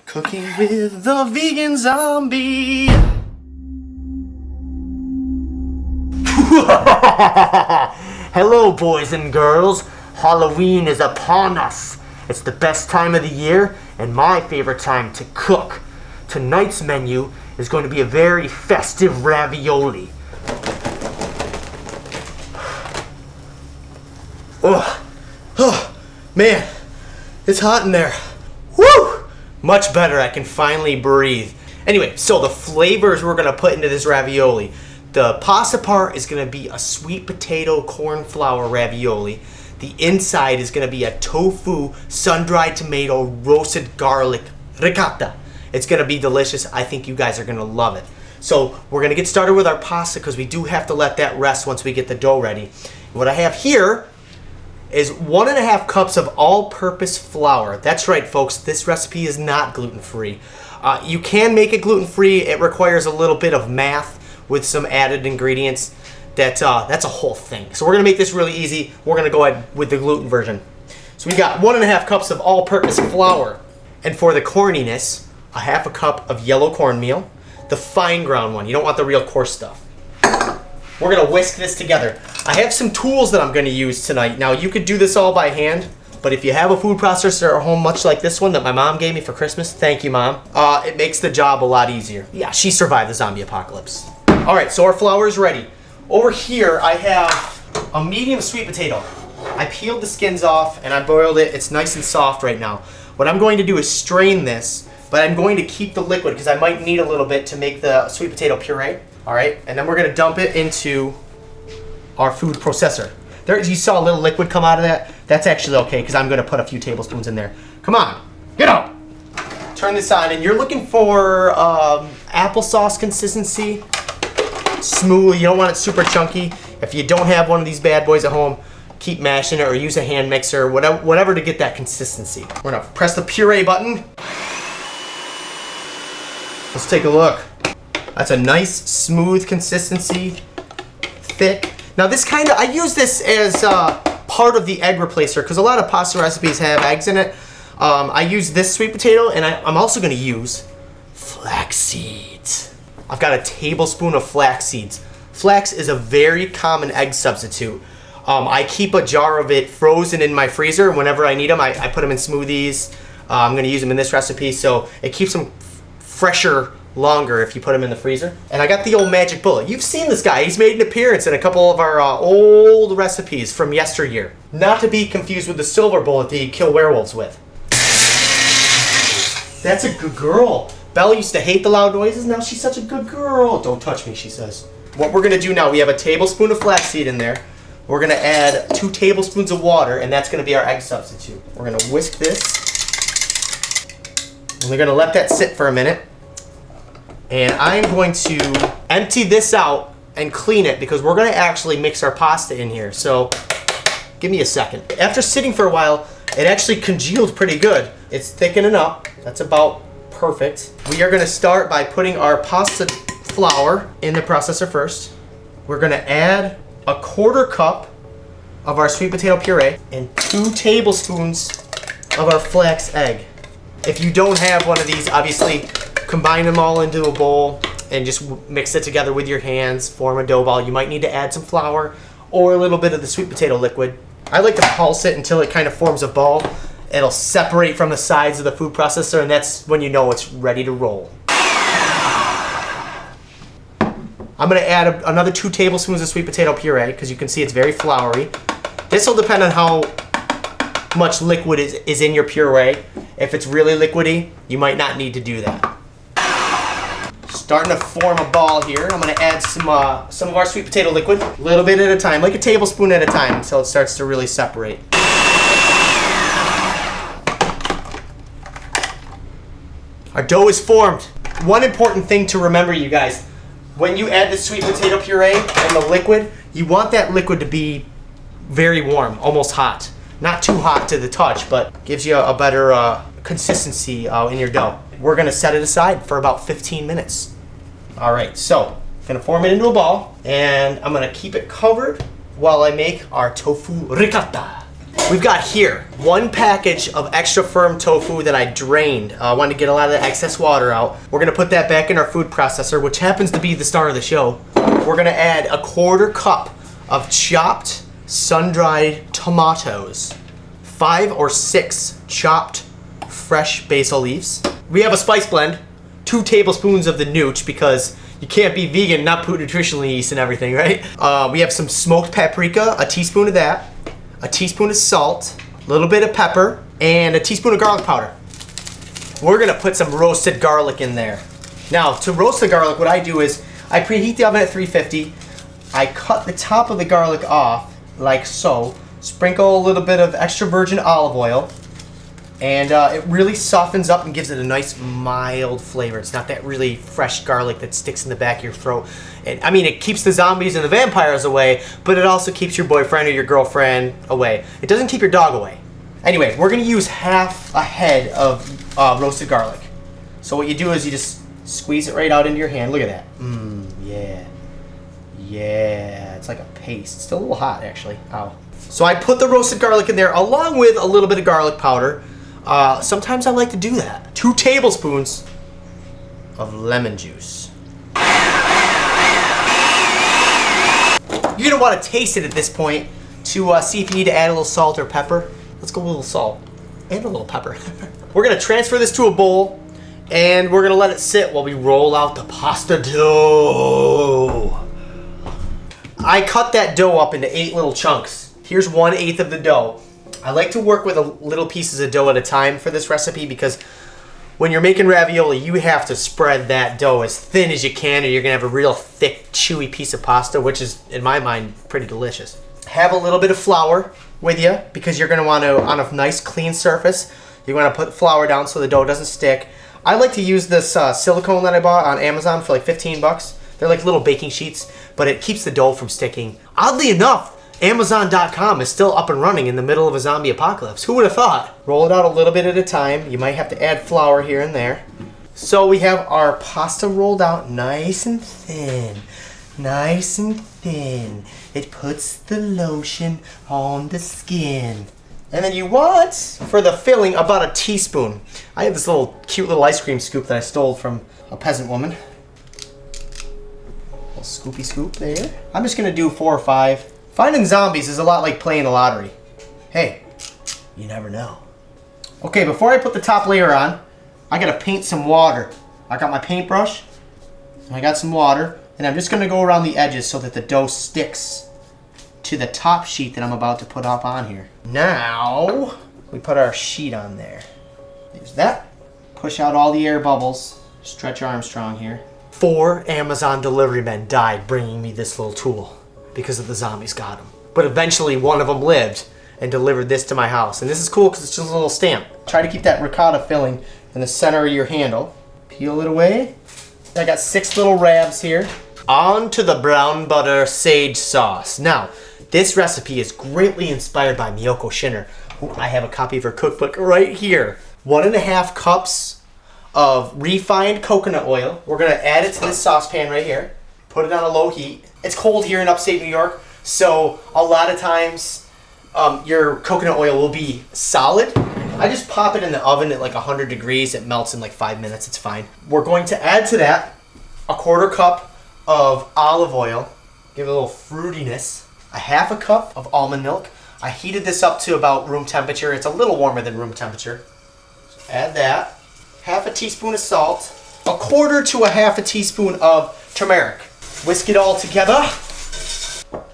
Cooking with the vegan zombie. Hello, boys and girls. Halloween is upon us. It's the best time of the year and my favorite time to cook. Tonight's menu is going to be a very festive ravioli. Oh, man, it's hot in there. Woo! Much better, I can finally breathe. Anyway, so the flavors we're gonna put into this ravioli. The pasta part is gonna be a sweet potato corn flour ravioli. The inside is gonna be a tofu, sun-dried tomato, roasted garlic ricotta. It's gonna be delicious. I think you guys are gonna love it. So we're gonna get started with our pasta because we do have to let that rest once we get the dough ready. What I have here is 1.5 cups of all-purpose flour. That's right, folks, this recipe is not gluten-free. You can make it gluten-free. It requires a little bit of math with some added ingredients. That's a whole thing. So we're gonna make this really easy. We're gonna go ahead with the gluten version. So we got 1.5 cups of all-purpose flour. And for the corniness, 1/2 cup of yellow cornmeal, the fine ground one. You don't want the real coarse stuff. We're gonna whisk this together. I have some tools that I'm gonna use tonight. Now you could do this all by hand, but if you have a food processor at home, much like this one that my mom gave me for Christmas, thank you, Mom, it makes the job a lot easier. Yeah, she survived the zombie apocalypse. All right, so our flour is ready. Over here, I have a medium sweet potato. I peeled the skins off and I boiled it. It's nice and soft right now. What I'm going to do is strain this, but I'm going to keep the liquid because I might need a little bit to make the sweet potato puree. All right, and then we're gonna dump it into our food processor. There, you saw a little liquid come out of that. That's actually okay because I'm gonna put a few tablespoons in there. Come on, get out. Turn this on, and you're looking for applesauce consistency. Smooth, you don't want it super chunky. If you don't have one of these bad boys at home, keep mashing it or use a hand mixer, whatever to get that consistency. We're gonna press the puree button. Let's take a look. That's a nice, smooth consistency, thick. Now this I use this as part of the egg replacer because a lot of pasta recipes have eggs in it. I use this sweet potato and I'm also gonna use flax seeds. I've got a tablespoon of flax seeds. Flax is a very common egg substitute. I keep a jar of it frozen in my freezer. Whenever I need them, I put them in smoothies. I'm gonna use them in this recipe, so it keeps them fresher longer if you put them in the freezer. And I got the old magic bullet. You've seen this guy. He's made an appearance in a couple of our old recipes from yesteryear. Not to be confused with the silver bullet that you kill werewolves with. That's a good girl. Belle used to hate the loud noises. Now she's such a good girl. Don't touch me, she says. What we're gonna do now, we have a tablespoon of flaxseed in there. We're gonna add 2 tablespoons of water, and that's gonna be our egg substitute. We're gonna whisk this. And we're gonna let that sit for a minute. And I'm going to empty this out and clean it because we're gonna actually mix our pasta in here. So give me a second. After sitting for a while, it actually congealed pretty good. It's thickening up. That's about perfect. We are gonna start by putting our pasta flour in the processor first. We're gonna add 1/4 cup of our sweet potato puree and 2 tablespoons of our flax egg. If you don't have one of these, obviously, combine them all into a bowl and just mix it together with your hands, form a dough ball. You might need to add some flour or a little bit of the sweet potato liquid. I like to pulse it until it kind of forms a ball. It'll separate from the sides of the food processor, and that's when you know it's ready to roll. I'm gonna add another 2 tablespoons of sweet potato puree because you can see it's very floury. This will depend on how much liquid is in your puree. If it's really liquidy, you might not need to do that. Starting to form a ball here. I'm gonna add some of our sweet potato liquid, a little bit at a time, like a tablespoon at a time until it starts to really separate. Our dough is formed. One important thing to remember, you guys, when you add the sweet potato puree and the liquid, you want that liquid to be very warm, almost hot. Not too hot to the touch, but gives you a better consistency in your dough. We're gonna set it aside for about 15 minutes. All right, so I'm gonna form it into a ball, and I'm gonna keep it covered while I make our tofu ricotta. We've got here 1 package of extra firm tofu that I drained. I wanted to get a lot of the excess water out. We're gonna put that back in our food processor, which happens to be the star of the show. We're gonna add a 1/4 cup of chopped sun-dried tomatoes, 5 or 6 chopped fresh basil leaves. We have a spice blend, 2 tablespoons of the nooch, because you can't be vegan, not put nutritional yeast and everything, right? We have some smoked paprika, a teaspoon of that, a teaspoon of salt, a little bit of pepper, and a teaspoon of garlic powder. We're gonna put some roasted garlic in there. Now, to roast the garlic, what I do is I preheat the oven at 350. I cut the top of the garlic off, like so, sprinkle a little bit of extra virgin olive oil, and it really softens up and gives it a nice mild flavor. It's not that really fresh garlic that sticks in the back of your throat. And I mean, it keeps the zombies and the vampires away, but it also keeps your boyfriend or your girlfriend away. It doesn't keep your dog away. Anyway, we're gonna use half a head of roasted garlic. So what you do is you just squeeze it right out into your hand. Look at that. Yeah. Yeah, it's like a paste. It's still a little hot, actually. Ow. So I put the roasted garlic in there along with a little bit of garlic powder. Sometimes I like to do that. 2 tablespoons of lemon juice. You're gonna want to taste it at this point to see if you need to add a little salt or pepper. Let's go with a little salt and a little pepper. We're gonna transfer this to a bowl and we're gonna let it sit while we roll out the pasta dough. I cut that dough up into 8 little chunks. Here's 1/8 of the dough. I like to work with little pieces of dough at a time for this recipe because when you're making ravioli, you have to spread that dough as thin as you can or you're gonna have a real thick, chewy piece of pasta, which is, in my mind, pretty delicious. Have a little bit of flour with you because you're gonna want to, on a nice clean surface, you wanna put flour down so the dough doesn't stick. I like to use this silicone that I bought on Amazon for like 15 bucks. They're like little baking sheets, but it keeps the dough from sticking. Oddly enough, Amazon.com is still up and running in the middle of a zombie apocalypse. Who would have thought? Roll it out a little bit at a time. You might have to add flour here and there. So we have our pasta rolled out nice and thin. Nice and thin. It puts the lotion on the skin. And then you want, for the filling, about a teaspoon. I have this cute little ice cream scoop that I stole from a peasant woman. Little scoopy scoop there. I'm just gonna do 4 or 5. Finding zombies is a lot like playing the lottery. Hey, you never know. Okay, before I put the top layer on, I gotta paint some water. I got my paintbrush, and I got some water, and I'm just gonna go around the edges so that the dough sticks to the top sheet that I'm about to put up on here. Now, we put our sheet on there. There's that. Push out all the air bubbles. Stretch Armstrong here. 4 Amazon delivery men died bringing me this little tool because of the zombies got them. But eventually one of them lived and delivered this to my house. And this is cool because it's just a little stamp. Try to keep that ricotta filling in the center of your handle. Peel it away. I got 6 little rabs here. On to the brown butter sage sauce. Now, this recipe is greatly inspired by Miyoko Shinner. Ooh, I have a copy of her cookbook right here. 1.5 cups of refined coconut oil. We're gonna add it to this saucepan right here. Put it on a low heat. It's cold here in upstate New York, so a lot of times your coconut oil will be solid. I just pop it in the oven at like 100 degrees. It melts in like 5 minutes. It's fine. We're going to add to that a 1/4 cup of olive oil. Give it a little fruitiness. A 1/2 cup of almond milk. I heated this up to about room temperature. It's a little warmer than room temperature. So add that. 1/2 teaspoon of salt. 1/4 to 1/2 teaspoon of turmeric. Whisk it all together.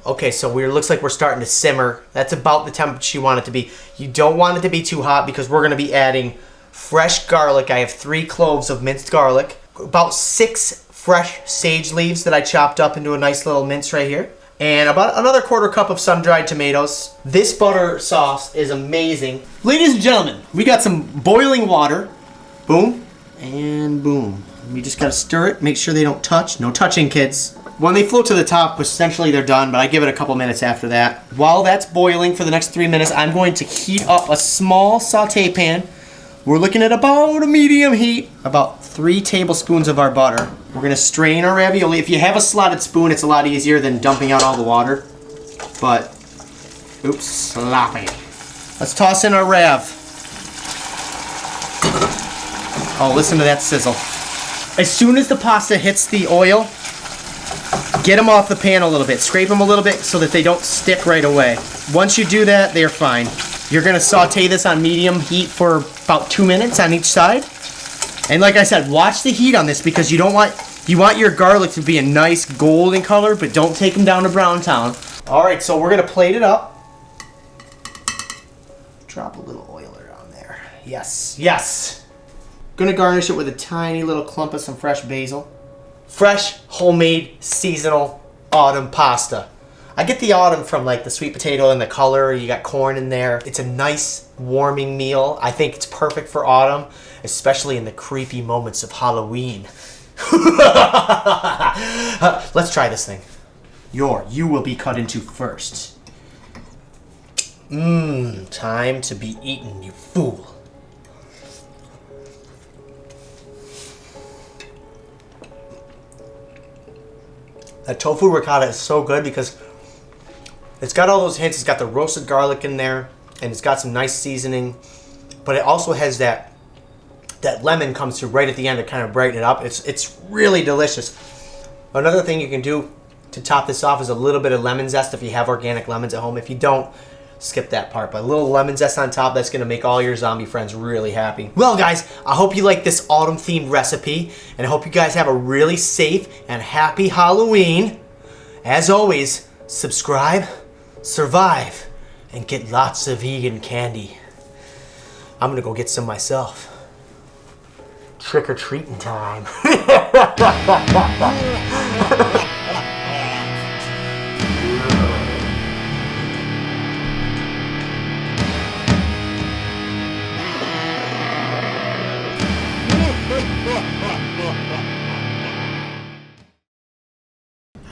Okay, so it looks like we're starting to simmer. That's about the temperature you want it to be. You don't want it to be too hot because we're gonna be adding fresh garlic. I have 3 cloves of minced garlic. About 6 fresh sage leaves that I chopped up into a nice little mince right here. And about another 1/4 cup of sun-dried tomatoes. This butter sauce is amazing. Ladies and gentlemen, we got some boiling water. Boom and boom. You just gotta stir it, make sure they don't touch. No touching, kids. When they float to the top, essentially they're done, but I give it a couple minutes after that. While that's boiling for the next 3 minutes, I'm going to heat up a small saute pan. We're looking at about a medium heat. About 3 tablespoons of our butter. We're gonna strain our ravioli. If you have a slotted spoon, it's a lot easier than dumping out all the water. But, oops, sloppy. Let's toss in our Rav. Oh, listen to that sizzle. As soon as the pasta hits the oil, get them off the pan a little bit. Scrape them a little bit so that they don't stick right away. Once you do that, they're fine. You're gonna saute this on medium heat for about 2 minutes on each side. And like I said, watch the heat on this because you want your garlic to be a nice golden color, but don't take them down to brown town. All right, so we're gonna plate it up. Drop a little oil around there. Yes, yes. Gonna garnish it with a tiny little clump of some fresh basil. Fresh, homemade, seasonal autumn pasta. I get the autumn from like the sweet potato and the color. You got corn in there. It's a nice, warming meal. I think it's perfect for autumn, especially in the creepy moments of Halloween. Let's try this thing. You will be cut into first. Time to be eaten, you fool. That tofu ricotta is so good because it's got all those hints. It's got the roasted garlic in there, and it's got some nice seasoning, but it also has that lemon comes through right at the end to kind of brighten it up. It's really delicious. Another thing you can do to top this off is a little bit of lemon zest if you have organic lemons at home. If you don't, skip that part. But a little lemon zest on top, that's going to make all your zombie friends really happy. Well, guys, I hope you like this autumn-themed recipe, and I hope you guys have a really safe and happy Halloween. As always, subscribe, survive, and get lots of vegan candy. I'm going to go get some myself. Trick-or-treating time.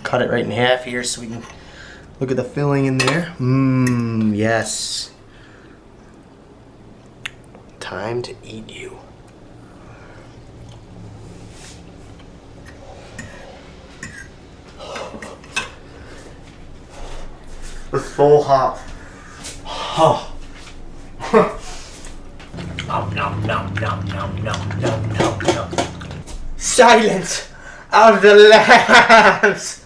Cut it right in half here so we can look at the filling in there. Yes. Time to eat you. It's so hot. Oh. Nom, nom, nom, nom, nom, nom, nom, nom. Silence of the lambs.